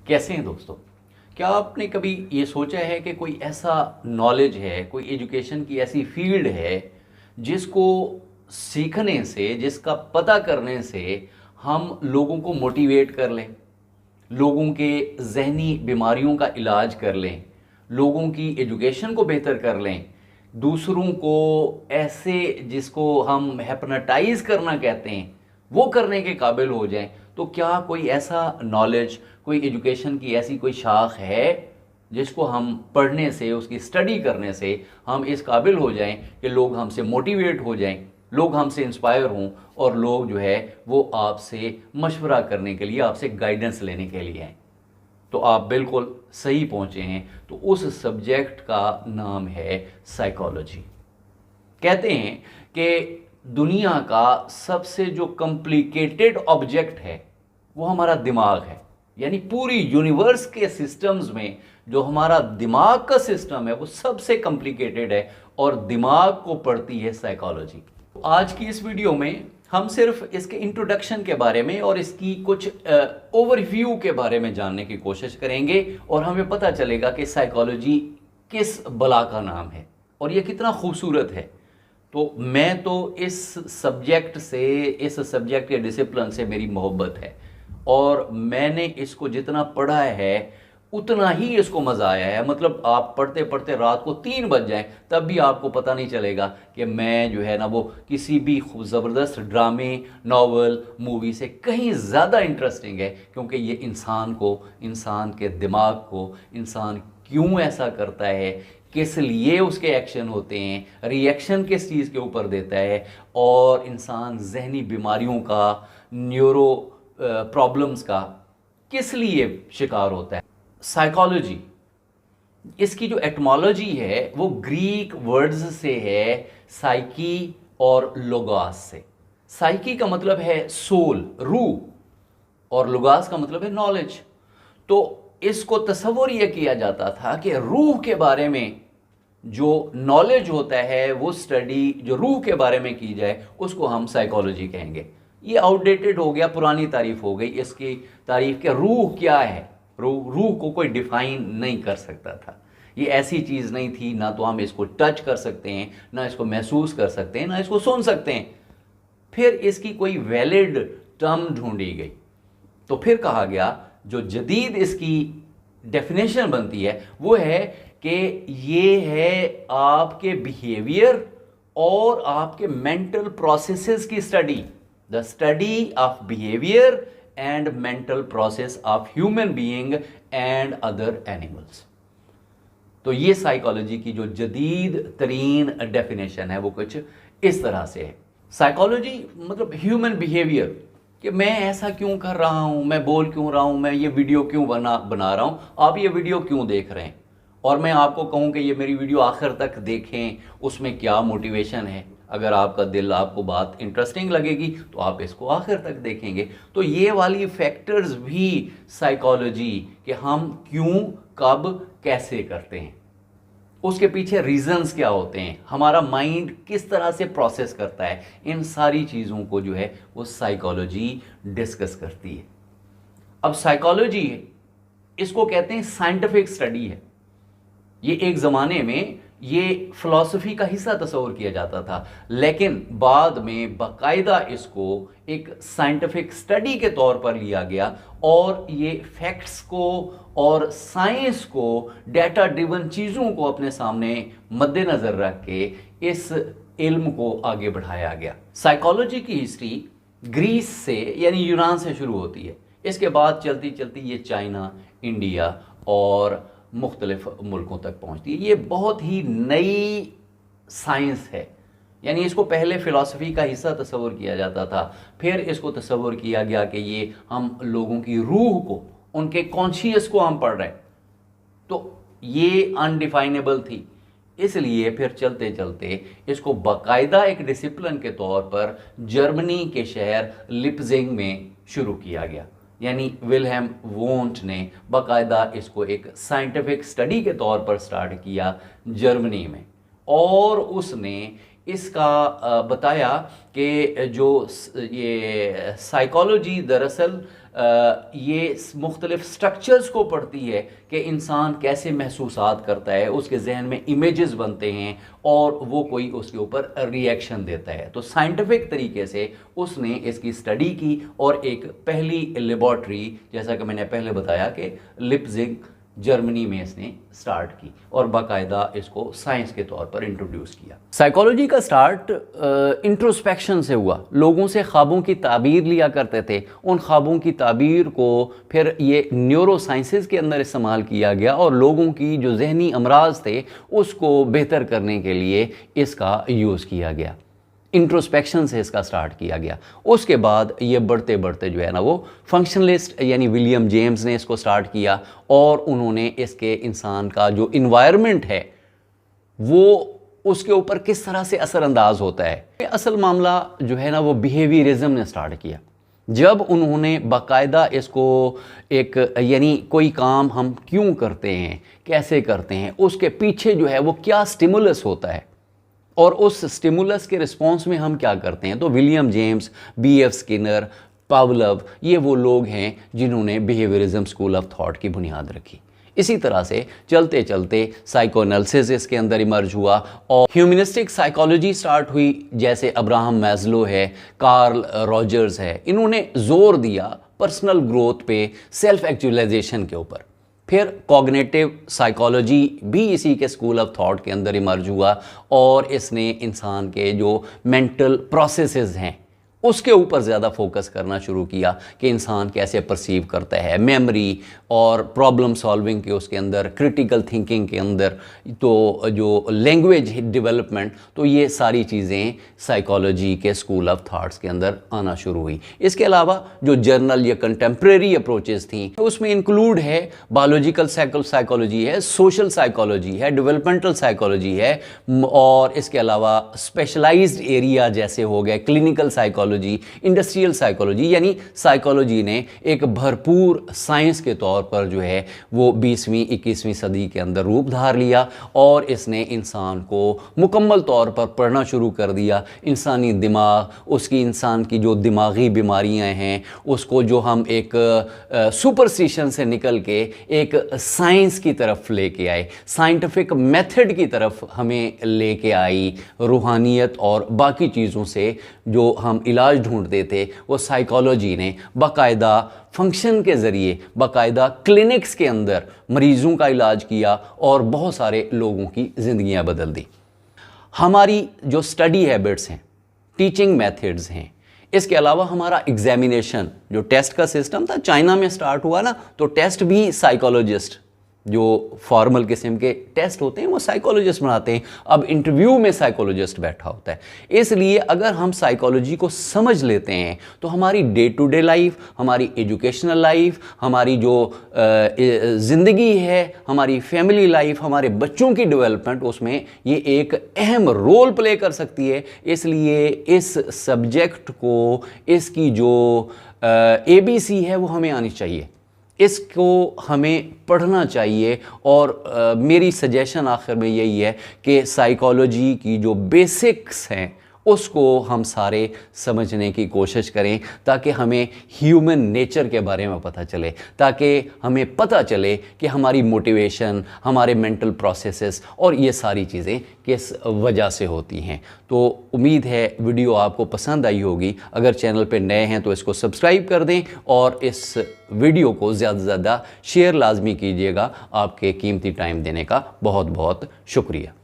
कैसे हैं दोस्तों? क्या आपने कभी ये सोचा है कि कोई ऐसा नॉलेज है, कोई एजुकेशन की ऐसी फील्ड है जिसको सीखने से, जिसका पता करने से हम लोगों को मोटिवेट कर लें, लोगों के ज़हनी बीमारियों का इलाज कर लें, लोगों की एजुकेशन को बेहतर कर लें, दूसरों को ऐसे जिसको हम हिप्नोटाइज करना कहते हैं वो करने के काबिल हो जाएं? तो क्या कोई ऐसा नॉलेज, कोई एजुकेशन की ऐसी कोई शाख है जिसको हम पढ़ने से, उसकी स्टडी करने से हम इस काबिल हो जाएं कि लोग हमसे मोटिवेट हो जाएं, लोग हमसे इंस्पायर हों और लोग जो है वो आपसे मशवरा करने के लिए, आपसे गाइडेंस लेने के लिए आएँ? तो आप बिल्कुल सही पहुंचे हैं। तो उस सब्जेक्ट का नाम है साइकोलॉजी। कहते हैं कि दुनिया का सबसे जो कॉम्प्लिकेटेड ऑब्जेक्ट है वो हमारा दिमाग है। यानी पूरी यूनिवर्स के सिस्टम्स में जो हमारा दिमाग का सिस्टम है वो सबसे कॉम्प्लिकेटेड है और दिमाग को पढ़ती है साइकोलॉजी। आज की इस वीडियो में हम सिर्फ इसके इंट्रोडक्शन के बारे में और इसकी कुछ ओवरव्यू के बारे में जानने की कोशिश करेंगे और हमें पता चलेगा कि साइकोलॉजी किस बला का नाम है और ये कितना खूबसूरत है। तो मैं तो इस सब्जेक्ट से, इस सब्जेक्ट के डिसिप्लिन से मेरी मोहब्बत है और मैंने इसको जितना पढ़ा है उतना ही इसको मज़ा आया है। मतलब आप पढ़ते पढ़ते रात को 3 बज जाएं तब भी आपको पता नहीं चलेगा कि मैं जो है ना वो किसी भी ज़बरदस्त ड्रामे, नावल, मूवी से कहीं ज़्यादा इंटरेस्टिंग है, क्योंकि ये इंसान को, इंसान के दिमाग को, इंसान क्यों ऐसा करता है, किस लिए उसके एक्शन होते हैं, रिएक्शन किस चीज़ के ऊपर देता है और इंसान जहनी बीमारियों का, न्यूरो प्रॉब्लम्स का किस लिए शिकार होता है। साइकोलॉजी, इसकी जो एटमोलॉजी है वो ग्रीक वर्ड्स से है, साइकी और लोगास से। साइकी का मतलब है सोल, रूह, और लोगास का मतलब है नॉलेज। तो इसको तसव्वुर यह किया जाता था कि रूह के बारे में जो नॉलेज होता है, वो स्टडी जो रूह के बारे में की जाए उसको हम साइकोलॉजी कहेंगे। ये आउटडेटेड हो गया, पुरानी तारीफ हो गई इसकी तारीफ के रूह क्या है। रूह को कोई डिफाइन नहीं कर सकता था। ये ऐसी चीज़ नहीं थी, ना तो हम इसको टच कर सकते हैं, ना इसको महसूस कर सकते हैं, ना इसको सुन सकते हैं। फिर इसकी कोई वैलिड टर्म ढूंढी गई तो फिर कहा गया जो जदीद इसकी डेफिनेशन बनती है वो है कि ये है आपके बिहेवियर और आपके मेंटल प्रोसेसेस की study, the study of behaviour and mental process of human being and other animals. तो ये साइकोलॉजी की जो जदीद तरीन डेफिनेशन है वो कुछ इस तरह से है। साइकोलॉजी मतलब ह्यूमन बिहेवियर, कि मैं ऐसा क्यों कर रहा हूँ, मैं बोल क्यों रहा हूँ, मैं ये वीडियो क्यों बना रहा हूँ, आप ये वीडियो क्यों देख रहे हैं, और मैं आपको कहूँ कि ये मेरी वीडियो आखिर तक देखें, उसमें क्या मोटिवेशन है। अगर आपका दिल, आपको बात इंटरेस्टिंग लगेगी तो आप इसको आखिर तक देखेंगे। तो ये वाली फैक्टर्स भी साइकोलॉजी, कि हम क्यों, कब, कैसे करते हैं, उसके पीछे रीजंस क्या होते हैं, हमारा माइंड किस तरह से प्रोसेस करता है, इन सारी चीज़ों को जो है वो साइकोलॉजी डिस्कस करती है। अब साइकोलॉजी है, इसको कहते हैं साइंटिफिक स्टडी है। ये एक ज़माने में ये फिलॉसफी का हिस्सा तस्वर किया जाता था, लेकिन बाद में बाकायदा इसको एक साइंटिफिक स्टडी के तौर पर लिया गया और ये फैक्ट्स को और साइंस को, डाटा ड्रिवन चीज़ों को अपने सामने मद्देनज़र रख के इस इल्म को आगे बढ़ाया गया। साइकोलॉजी की हिस्ट्री ग्रीस से यानी यूनान से शुरू होती है। इसके बाद चलती चलती ये चाइना, इंडिया और मुख्तलिफ मुल्कों तक पहुंचती है। ये बहुत ही नई साइंस है, यानी इसको पहले फ़िलासफ़ी का हिस्सा तस्वर किया जाता था, फिर इसको तस्वर किया गया कि ये हम लोगों की रूह को, उनके कॉन्शियस को हम पढ़ रहे हैं। तो ये अनडिफाइनेबल थी, इसलिए फिर चलते चलते इसको बाकायदा एक डिसिप्लिन के तौर पर जर्मनी के शहर लिप्जिंग में शुरू किया गया। यानी विल्हेम वोंट ने बाकायदा इसको एक साइंटिफिक स्टडी के तौर पर स्टार्ट किया जर्मनी में, और उसने इसका बताया कि जो ये साइकोलॉजी दरअसल ये मुख्तलिफ स्ट्रक्चर्स को पढ़ती है कि इंसान कैसे महसूसात करता है, उसके जहन में इमेजेस बनते हैं और वो कोई उसके ऊपर रिएक्शन देता है। तो साइंटिफिक तरीके से उसने इसकी स्टडी की और एक पहली लेबॉर्ट्री, जैसा कि मैंने पहले बताया कि लिप्जिग जर्मनी में इसने स्टार्ट की और बाकायदा इसको साइंस के तौर पर इंट्रोड्यूस किया। साइकोलॉजी का स्टार्ट इंट्रोस्पेक्शन से हुआ। लोगों से ख्वाबों की ताबीर लिया करते थे, उन ख्वाबों की ताबीर को फिर ये न्यूरो साइंसेस के अंदर इस्तेमाल किया गया और लोगों की जो जहनी अमराज थे उसको बेहतर करने के लिए इसका यूज़ किया गया। इंट्रोस्पेक्शन से इसका स्टार्ट किया गया। उसके बाद ये बढ़ते बढ़ते जो है ना वो फंक्शनलिस्ट यानी विलियम जेम्स ने इसको स्टार्ट किया और उन्होंने इसके इंसान का जो इन्वायरमेंट है वो उसके ऊपर किस तरह से असरअंदाज होता है। असल मामला जो है ना वो बिहेवियरिज्म ने स्टार्ट किया। जब उन्होंने बाकायदा इसको एक यानी कोई काम हम क्यों करते हैं, कैसे करते हैं, उसके पीछे जो है वो क्या स्टिमुलस होता है और उस स्टिमुलस के रिस्पॉन्स में हम क्या करते हैं, तो विलियम जेम्स, B.F. स्किनर, पावलव, ये वो लोग हैं जिन्होंने बिहेवियरिज्म स्कूल ऑफ थॉट की बुनियाद रखी। इसी तरह से चलते चलते साइकोएनालिसिस इसके अंदर इमर्ज हुआ और ह्यूमनिस्टिक साइकोलॉजी स्टार्ट हुई, जैसे अब्राहम मैस्लो है, कार्ल रॉजर्स है। इन्होंने जोर दिया पर्सनल ग्रोथ पे, सेल्फ एक्चुअलाइजेशन के ऊपर। फिर कॉग्निटिव साइकोलॉजी भी इसी के स्कूल ऑफ थॉट के अंदर इमर्ज हुआ और इसने इंसान के जो मेंटल प्रोसेसेस हैं उसके ऊपर ज़्यादा फोकस करना शुरू किया कि इंसान कैसे परसीव करता है, मेमोरी और प्रॉब्लम सॉल्विंग के उसके अंदर, क्रिटिकल थिंकिंग के अंदर, तो जो लैंग्वेज डेवलपमेंट, तो ये सारी चीज़ें साइकोलॉजी के स्कूल ऑफ थॉट्स के अंदर आना शुरू हुई। इसके अलावा जो जर्नल या कंटेम्प्रेरी अप्रोचेस थी उसमें इंक्लूड है बायोलॉजिकल साइकोलॉजी है, सोशल साइकोलॉजी है, डेवलपमेंटल साइकोलॉजी है और इसके अलावा स्पेशलाइज्ड एरिया जैसे हो गए क्लिनिकल साइकोलॉजी, इंडस्ट्रियल साइकोलॉजी, यानी साइकोलॉजी ने एक भरपूर साइंस के तौर पर जो है वो 20वीं 21वीं सदी के अंदर रूप धार लिया और इसने इंसान को मुकम्मल तौर पर पढ़ना शुरू कर दिया। इंसानी दिमाग, उसकी इंसान की जो दिमागी बीमारियां हैं उसको जो हम एक सुपरस्टिशन से निकल के एक साइंस की तरफ लेके आए, साइंटिफिक मेथड की तरफ हमें लेके आई। रूहानियत और बाकी चीज़ों से जो हम इलाज ढूंढते थे वो साइकोलॉजी ने बाकायदा फंक्शन के ज़रिए, बाकायदा क्लिनिक्स के अंदर मरीज़ों का इलाज किया और बहुत सारे लोगों की ज़िंदगियां बदल दी। हमारी जो स्टडी हैबिट्स हैं, टीचिंग मेथड्स हैं, इसके अलावा हमारा एग्जामिनेशन, जो टेस्ट का सिस्टम था चाइना में स्टार्ट हुआ ना, तो टेस्ट भी साइकोलॉजिस्ट, जो फॉर्मल किस्म के टेस्ट होते हैं वो साइकोलॉजिस्ट बनाते हैं। अब इंटरव्यू में साइकोलॉजिस्ट बैठा होता है। इसलिए अगर हम साइकोलॉजी को समझ लेते हैं तो हमारी डे टू डे लाइफ, हमारी एजुकेशनल लाइफ, हमारी जो ज़िंदगी है, हमारी फैमिली लाइफ, हमारे बच्चों की डेवलपमेंट, उसमें ये एक अहम रोल प्ले कर सकती है। इसलिए इस सब्जेक्ट को, इसकी जो ABC है वो हमें आनी चाहिए, इसको हमें पढ़ना चाहिए और मेरी सजेशन आखिर में यही है कि साइकोलॉजी की जो बेसिक्स हैं उसको हम सारे समझने की कोशिश करें ताकि हमें ह्यूमन नेचर के बारे में पता चले, ताकि हमें पता चले कि हमारी मोटिवेशन, हमारे मेंटल प्रोसेसेस और ये सारी चीज़ें किस वजह से होती हैं। तो उम्मीद है वीडियो आपको पसंद आई होगी। अगर चैनल पे नए हैं तो इसको सब्सक्राइब कर दें और इस वीडियो को ज़्यादा से ज़्यादा शेयर लाजमी कीजिएगा। आपके कीमती टाइम देने का बहुत बहुत शुक्रिया।